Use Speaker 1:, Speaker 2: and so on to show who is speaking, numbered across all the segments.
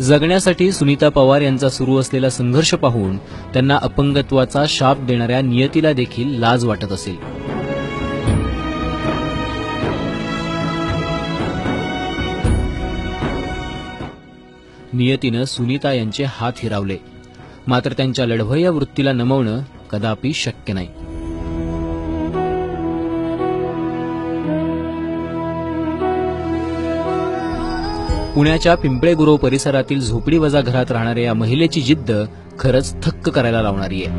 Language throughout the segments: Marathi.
Speaker 1: जगण्यासाठी सुनीता पवार यांचा सुरू असलेला संघर्ष पाहून त्यांना अपंगत्वाचा शाप देणाऱ्या नियतीला देखील लाज वाटत असेल। नियतीनं सुनीता यांचे हात हिरावले, मात्र त्यांच्या लढवय्या वृत्तीला नमवणं कदापि शक्य नाही। पुण्याच्या पिंपळे गुरव परिसरातील झोपडीवजा घरात राहणाऱ्या या महिलेची जिद्द खरंच थक्क करायला लावणारी आहे।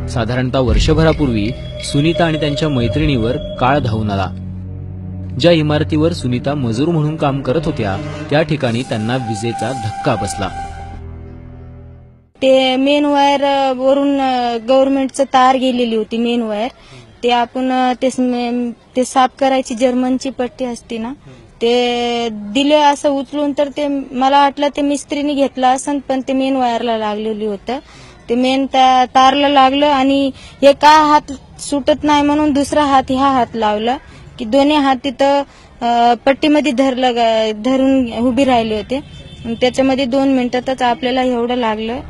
Speaker 1: साधारणतः वर्षभरापूर्वी सुनीता आणि त्यांच्या मैत्रिणीवर काळ धावून आला। ज्या इमारतीवर सुनीता मजूर म्हणून काम करत होत्या त्या ठिकाणी त्यांना विजेचा धक्का बसला।
Speaker 2: ते मेन वायर वरून गव्हर्नमेंटचं तार गेलेली होती। मेन वायर ते आपण ते साफ करायची जर्मनची पट्टी असते ना, ते दिले असं उचलून, तर ते मला वाटलं ते मिस्त्रीने घेतलं असं, पण ते मेन वायरला लागलेली होतं। ते मेन तारला लागलं आणि एका हात सुटत नाही म्हणून दुसरा हात ह्या हात लावला की दोन्ही हात तिथं पट्टीमध्ये धरून उभी राहिले होते। त्याच्यामध्ये 2 मिनिटातच आपल्याला एवढं लागलं।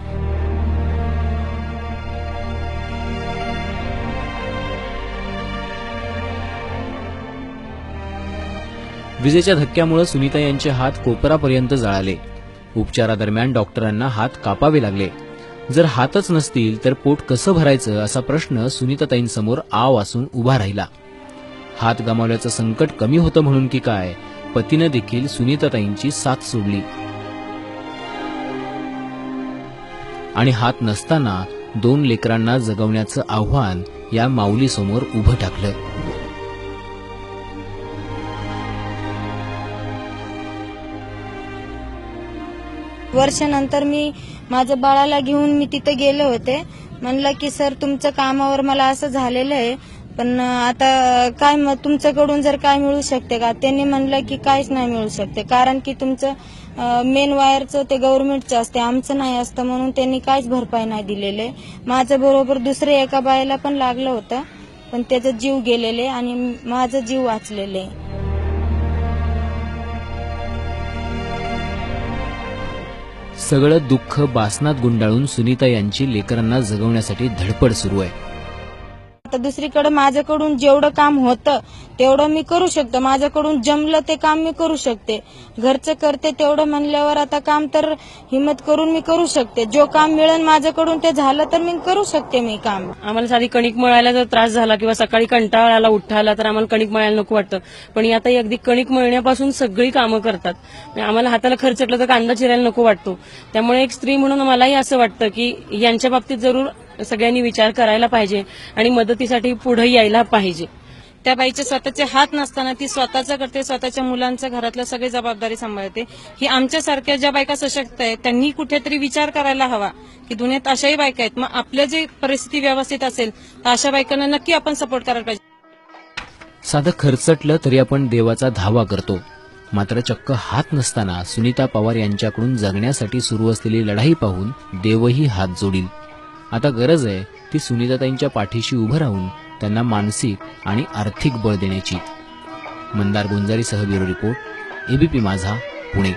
Speaker 1: विजेच्या धक्क्यामुळे सुनीता यांचे हात कोपरापर्यंत जळाले। उपचारादरम्यान डॉक्टरांना हात कापावे लागले। जर हातच नसतील तर पोट कसं भरायचं असा प्रश्न सुनीताताईंसमोर आव असून उभा राहिला। हात गमावल्याचं संकट कमी होतं म्हणून की काय, पतीनं देखील सुनीताताईंची साथ सोडली आणि हात नसताना 2 लेकरांना जगवण्याचं आव्हान या माऊलीसमोर उभं टाकलं।
Speaker 2: वर्षानंतर मी माझ्या बाळाला घेऊन मी तिथे गेले होते। म्हणलं की सर तुमच्या कामावर मला असं झालेलं आहे, पण आता काय तुमच्याकडून जर काय मिळू शकते का? त्यांनी म्हणलं की काहीच नाही मिळू शकते, कारण की तुमचं मेन वायरचं ते गव्हर्नमेंटचं असते, आमचं नाही असतं, म्हणून त्यांनी काहीच भरपाई नाही दिलेले। माझ्या बरोबर दुसऱ्या एका बाईला पण लागलं होतं, पण त्याचा जीव गेलेले आणि माझा जीव वाचलेले।
Speaker 1: सगळं दुःख बासनात गुंडाळून सुनीता यांची लेकरांना जगवण्यासाठी धडपड सुरू आहे।
Speaker 2: आता दुसरीकडे माझ्याकडून जेवढं काम होतं तेवढं मी करू शकतो, माझ्याकडून जमलं ते काम मी करू शकते। घरचं करते तेवढं म्हणल्यावर आता काम तर हिम्मत करून मी करू शकते। जो काम मिळेल माझ्याकडून ते झालं तर मी करू शकते मी काम।
Speaker 3: आम्हाला साधी कणिक मळायला जर त्रास झाला किंवा सकाळी कंटाळा आला उठायला तर आम्हाला कणिक मळायला नको वाटतं, पण आता अगदी कणिक मळण्यापासून सगळी कामं करतात। आम्हाला हाताला खर्चटलं तर कांदा चिरायला नको वाटतो। त्यामुळे एक स्त्री म्हणून मलाही असं वाटतं की यांच्या बाबतीत जरूर सगळ्यांनी विचार करायला पाहिजे आणि मदतीसाठी पुढे यायला पाहिजे।
Speaker 4: त्या बाईचे स्वतःचे हात नसताना ती स्वतःचं करते, स्वतःच्या मुलांचं घरातलं सगळी जबाबदारी सांभाळते। ही आमच्यासारख्या ज्या बायका सशक्त आहेत त्यांनी कुठेतरी विचार करायला हवा की दुनियेत अशाही बायका आहेत। मग आपल्या जी परिस्थिती व्यवस्थित असेल तर अशा बायकांना नक्की आपण सपोर्ट करायला पाहिजे।
Speaker 1: साधं खर्चटलं तरी आपण देवाचा धावा करतो, मात्र चक्क हात नसताना सुनीता पवार यांच्याकडून जगण्यासाठी सुरू असलेली लढाई पाहून देवही हात जोडील। आता गरज आहे ती सुनीताताईंच्या पाठीशी उभं राहून त्यांना मानसिक आणि आर्थिक बळ देण्याची। मंदार गुंजारीसह ब्युरो रिपोर्ट, एबीपी माझा, पुणे।